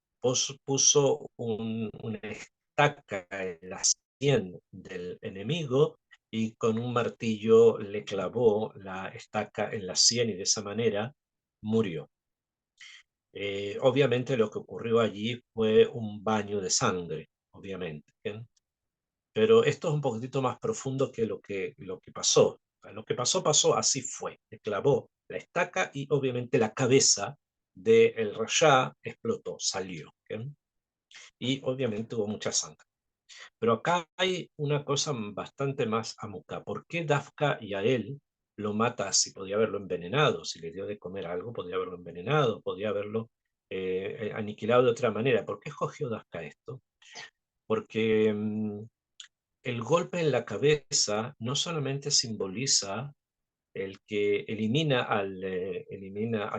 puso una estaca en la sien del enemigo y con un martillo le clavó la estaca en la sien y de esa manera murió. Obviamente lo que ocurrió allí fue un baño de sangre, obviamente. ¿Bien? Pero esto es un poquitito más profundo que lo que pasó. Lo que pasó, pasó, así fue. Le clavó la estaca y obviamente la cabeza del Rayá explotó, salió. ¿Bien? Y obviamente hubo mucha sangre. Pero acá hay una cosa bastante más amuca. ¿Por qué Dafka y a él lo mata así? Podía haberlo envenenado. Si le dio de comer algo, podía haberlo envenenado, podía haberlo aniquilado de otra manera. ¿Por qué escogió Dafka esto? Porque el golpe en la cabeza no solamente simboliza el que elimina al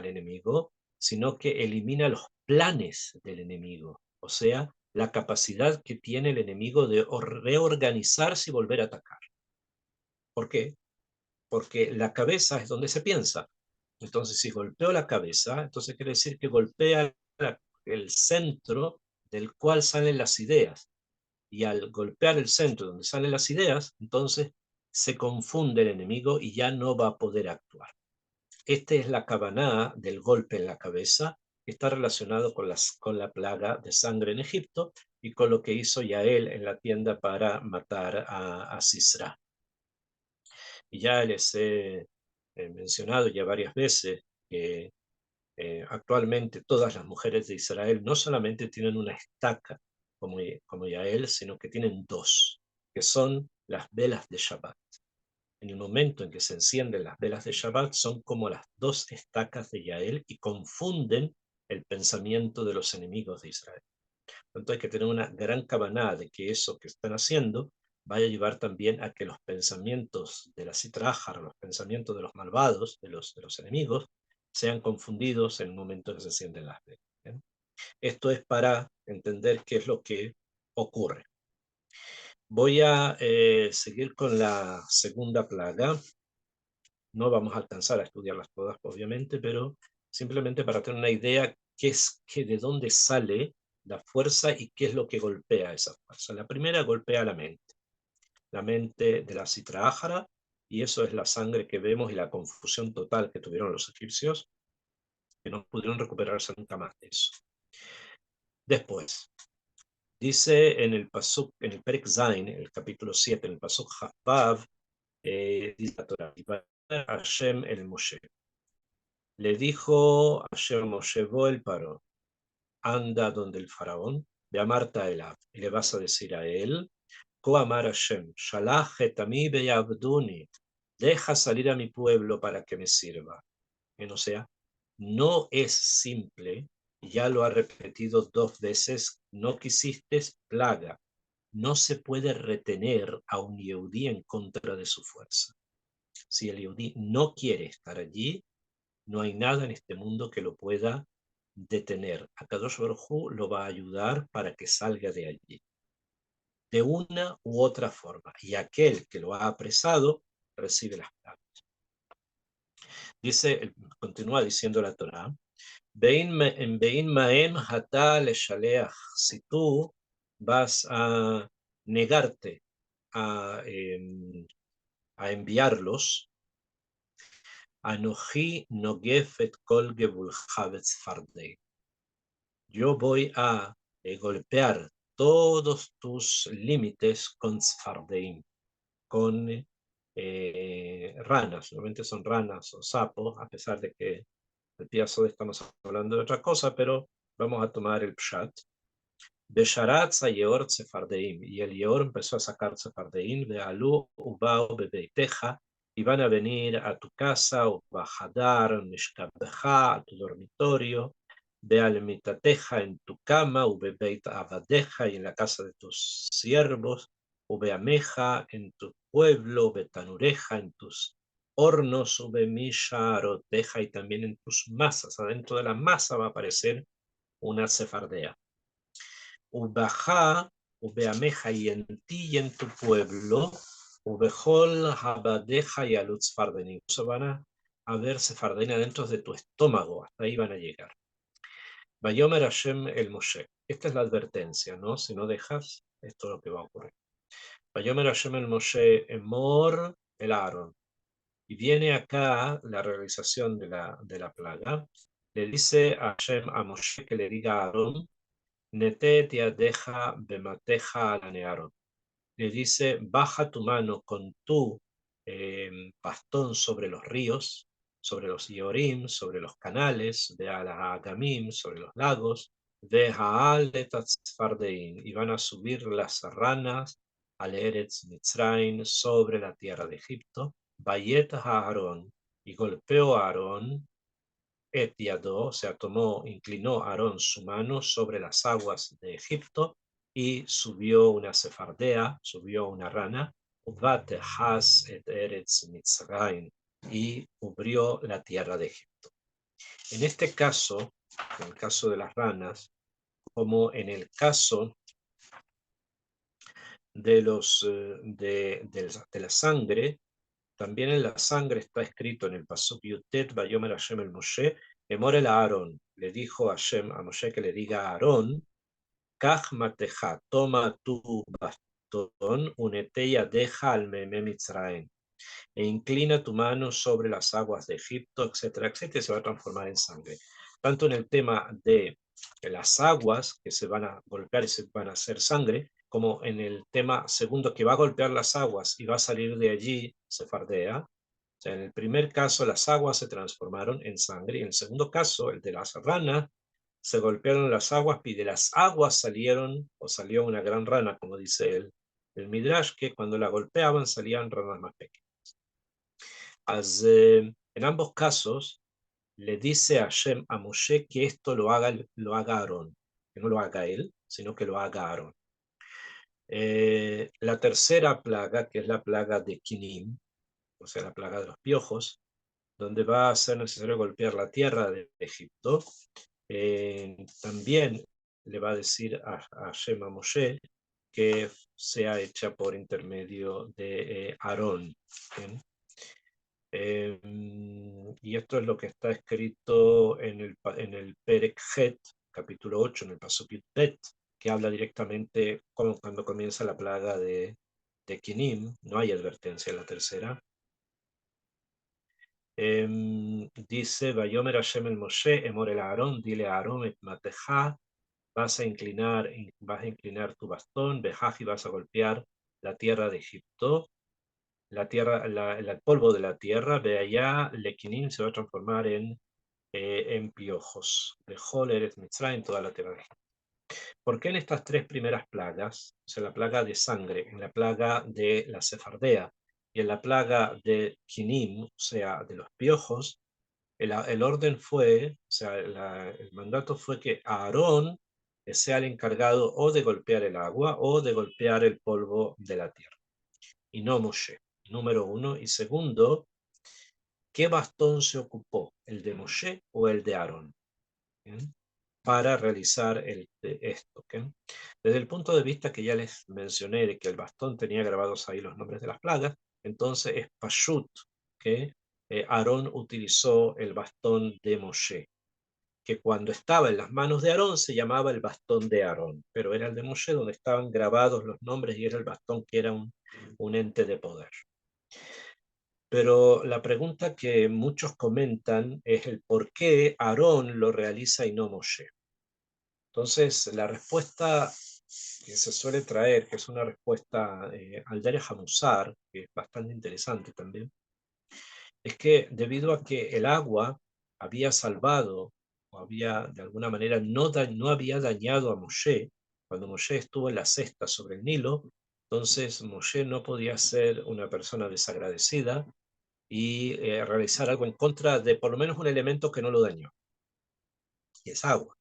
enemigo, sino que elimina los planes del enemigo, o sea, la capacidad que tiene el enemigo de reorganizarse y volver a atacar. ¿Por qué? Porque la cabeza es donde se piensa. Entonces, si golpeo la cabeza, entonces quiere decir que golpea el centro del cual salen las ideas. Y al golpear el centro donde salen las ideas, entonces se confunde el enemigo y ya no va a poder actuar. Esta es la kavaná del golpe en la cabeza, que está relacionado con la plaga de sangre en Egipto y con lo que hizo Yael en la tienda para matar a Sisra. Y ya les he mencionado ya varias veces que actualmente todas las mujeres de Israel no solamente tienen una estaca como Yael, sino que tienen dos, que son las velas de Shabbat. En el momento en que se encienden las velas de Shabbat, son como las dos estacas de Yael y confunden el pensamiento de los enemigos de Israel. Entonces hay que tener una gran cabanada de que eso que están haciendo vaya a llevar también a que los pensamientos de la Sitra Achar, los pensamientos de los malvados, de los enemigos, sean confundidos en el momento en que se encienden las velas. ¿Bien? Esto es para entender qué es lo que ocurre. Voy a seguir con la segunda plaga. No vamos a alcanzar a estudiarlas todas, obviamente, pero simplemente para tener una idea de dónde sale la fuerza y qué es lo que golpea esa fuerza. La primera golpea la mente de la Sitra Achara, y eso es la sangre que vemos y la confusión total que tuvieron los egipcios, que no pudieron recuperarse nunca más de eso. Después, dice en el Pasuk, en el Perek Zain, en el capítulo 7, en el Pasuk Chavav, dice la Torah, Hashem el Moshe. Le dijo Hashem Moshe, el Paró, anda donde el faraón, ve a Marta Elab, y le vas a decir a él, Ko amar Hashem, Shalach et ami be'yavduni, deja salir a mi pueblo para que me sirva. O sea, no es simple, ya lo ha repetido 2 veces, no quisiste plaga, no se puede retener a un Yehudí en contra de su fuerza. Si el Yehudí no quiere estar allí, no hay nada en este mundo que lo pueda detener. Akadosh Baruj Hu lo va a ayudar para que salga de allí, de una u otra forma. Y aquel que lo ha apresado recibe las plagas. Continúa diciendo la Torah, en Bein Maem Hata Leshaleach, si tú vas a negarte a, a enviarlos, Anoji Nogef et Kol Gebulcha Betzfardei. Yo voy a golpear todos tus límites con Sfardeim, con ranas, normalmente son ranas o sapos, a pesar de que el piazo estamos hablando de otra cosa, pero vamos a tomar el pshat. Besharat Yeor Tsefardeim, y el Yeor empezó a sacar Tsefardeim, de Alu Ubao Bebeiteja, y van a venir a tu casa, Ubahadar, Mishkabeja, a tu dormitorio, ve al mitateja en tu cama, Ubebeit Abadeja, y en la casa de tus siervos, Ubeameja en tu pueblo, Betanureja en tus hornos, Ubemisha Aroteja, y también en tus masas. Adentro de la masa va a aparecer una sefardea. Ubajá, Ubeameja, y en ti y en tu pueblo, Ubejol, Habadeja y Alutz Fardeni. Eso van a ver sefardena dentro de tu estómago, hasta ahí van a llegar. Vayomer Hashem el Moshe. Esta es la advertencia, ¿no? Si no dejas, esto es lo que va a ocurrir. Vayomer Hashem el Moshe, Emor el Aaron. Y viene acá la realización de la plaga. Le dice a Hashem a Moshe que le diga a Aarón, Netet yadeja bemateja alanearon. Le dice, baja tu mano con tu bastón sobre los ríos, sobre los Iorim, sobre los canales, de Agamim, sobre los lagos, de Haal y van a subir las ranas al Eretz Mitzrayim, sobre la tierra de Egipto, Bayet a Aarón, y golpeó a Aarón, o sea, inclinó Aarón su mano sobre las aguas de Egipto y subió una sefardea, subió una rana, Ubat has et eretz Mitzrayim, y cubrió la tierra de Egipto. En este caso, en el caso de las ranas, como en el caso de, de la sangre, también en la sangre está escrito en el Pasuk Yutet, Vayomer Hashem el Moshe, Emor el Aarón, le dijo Hashem a Moshe que le diga a Aarón, Kaj mateja, toma tu bastón, uneteya deja al meme Mitzraen, e inclina tu mano sobre las aguas de Egipto, etcétera, etcétera, y se va a transformar en sangre. Tanto en el tema de las aguas que se van a golpear y se van a hacer sangre, como en el tema segundo que va a golpear las aguas y va a salir de allí, sefardea. O sea, en el primer caso las aguas se transformaron en sangre, y en el segundo caso, el de las ranas, se golpearon las aguas y de las aguas salieron, o salió una gran rana, como dice el Midrash, que cuando la golpeaban salían ranas más pequeñas. En ambos casos le dice a Hashem a Moshe que esto lo haga Aarón, que no lo haga él, sino que lo haga Aarón. La tercera plaga, que es la plaga de Kinim, o sea, la plaga de los piojos, donde va a ser necesario golpear la tierra de Egipto, también le va a decir a Hashem a Moshe que sea hecha por intermedio de Aarón. ¿Bien? Y esto es lo que está escrito en el Perek Het, capítulo 8, en el Pasuk Bet, que habla directamente cuando comienza la plaga de Kinim. No hay advertencia en la tercera. Dice, Vayomer Hashem el Moshe, Emor el Aarón, dile a Aarón, et mateja, vas a inclinar tu bastón, bejaj, y vas a golpear la tierra de Egipto, la tierra, el polvo de la tierra, de allá, Lequinim se va a transformar en piojos. De Jol, Eretz Mitzrayim, en toda la tierra de Egipto. ¿Por qué en estas tres primeras plagas, o sea, la plaga de sangre, en la plaga de la cefardea y en la plaga de Kinim, o sea, de los piojos, el orden fue, o sea, el mandato fue que Aarón sea el encargado o de golpear el agua o de golpear el polvo de la tierra, y no Moshe, número uno. Y segundo, ¿qué bastón se ocupó? ¿El de Moshe o el de Aarón? ¿Bien? Para realizar esto. ¿Okay? Desde el punto de vista que ya les mencioné, de que el bastón tenía grabados ahí los nombres de las plagas, entonces es Pashut, que Aarón utilizó el bastón de Moshe, que cuando estaba en las manos de Aarón se llamaba el bastón de Aarón, pero era el de Moshe donde estaban grabados los nombres y era el bastón que era un ente de poder. Pero la pregunta que muchos comentan es el por qué Aarón lo realiza y no Moshe. Entonces, la respuesta que se suele traer, que es una respuesta al Daria Hamusar, que es bastante interesante también, es que debido a que el agua había salvado o había de alguna manera no había dañado a Moshe, cuando Moshe estuvo en la cesta sobre el Nilo, entonces Moshe no podía ser una persona desagradecida y realizar algo en contra de por lo menos un elemento que no lo dañó, y es agua.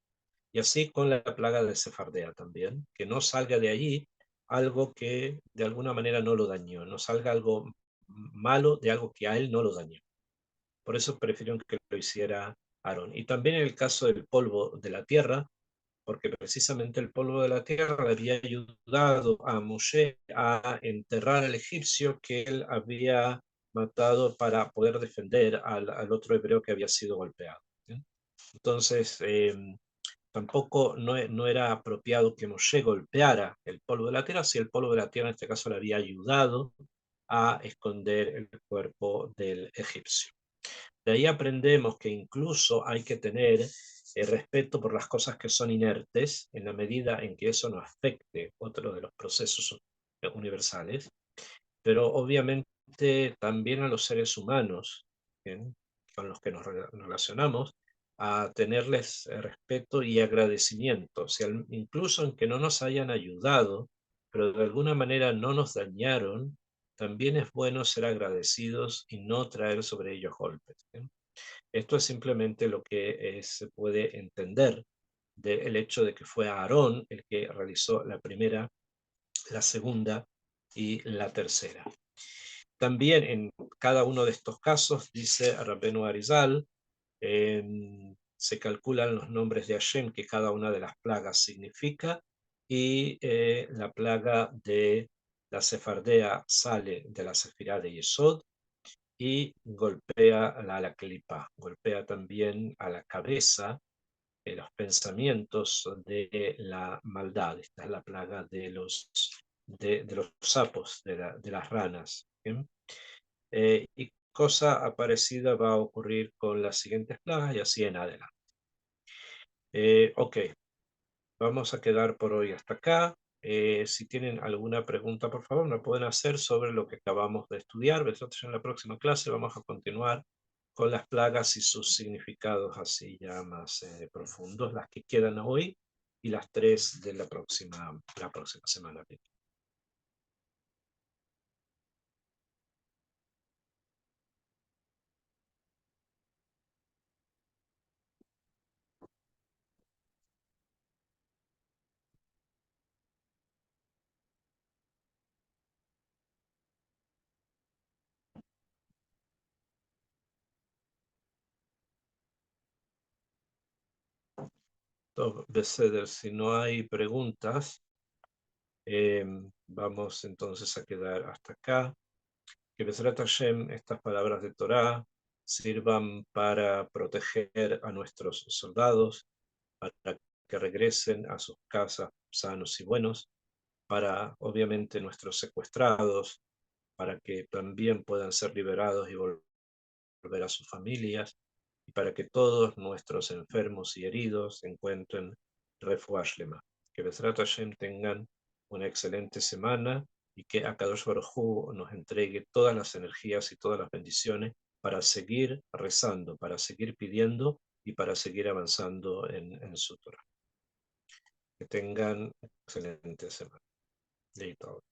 Y así con la plaga de Sefardea también, que no salga de allí algo que de alguna manera no lo dañó, no salga algo malo de algo que a él no lo dañó. Por eso prefirieron que lo hiciera Aarón. Y también en el caso del polvo de la tierra, porque precisamente el polvo de la tierra le había ayudado a Moshe a enterrar al egipcio que él había matado para poder defender al otro hebreo que había sido golpeado. ¿Sí? Entonces, tampoco no era apropiado que Moshe golpeara el polvo de la tierra, si el polvo de la tierra en este caso le había ayudado a esconder el cuerpo del egipcio. De ahí aprendemos que incluso hay que tener respeto por las cosas que son inertes en la medida en que eso no afecte otro de los procesos universales, pero obviamente también a los seres humanos, ¿bien?, con los que nos relacionamos, a tenerles respeto y agradecimiento, o sea, incluso en que no nos hayan ayudado, pero de alguna manera no nos dañaron, también es bueno ser agradecidos y no traer sobre ellos golpes. ¿Bien? Esto es simplemente lo que se puede entender del hecho de que fue Aarón el que realizó la primera, la segunda y la tercera. También en cada uno de estos casos, dice Rabbenu Arizal, se calculan los nombres de Hashem que cada una de las plagas significa, y la plaga de la sefardea sale de la sefirá de Yesod y golpea a la clipa, golpea también a la cabeza, los pensamientos de la maldad. Esta es la plaga de los sapos, de las ranas. ¿Bien? Y cosa parecida va a ocurrir con las siguientes plagas y así en adelante. Ok, vamos a quedar por hoy hasta acá. Si tienen alguna pregunta, por favor, me pueden hacer sobre lo que acabamos de estudiar. Nosotros en la próxima clase vamos a continuar con las plagas y sus significados así ya más profundos, las que quedan hoy y las 3 de la próxima semana. Beseder, si no hay preguntas, vamos entonces a quedar hasta acá. Que Besrat Hashem, estas palabras de Torá, sirvan para proteger a nuestros soldados, para que regresen a sus casas sanos y buenos, para obviamente nuestros secuestrados, para que también puedan ser liberados y volver a sus familias, y para que todos nuestros enfermos y heridos encuentren refuah shlema. Que Besrat Hashem tengan una excelente semana y que Akadosh Baruj Hu nos entregue todas las energías y todas las bendiciones para seguir rezando, para seguir pidiendo y para seguir avanzando en su Torah. Que tengan excelente semana. Leito.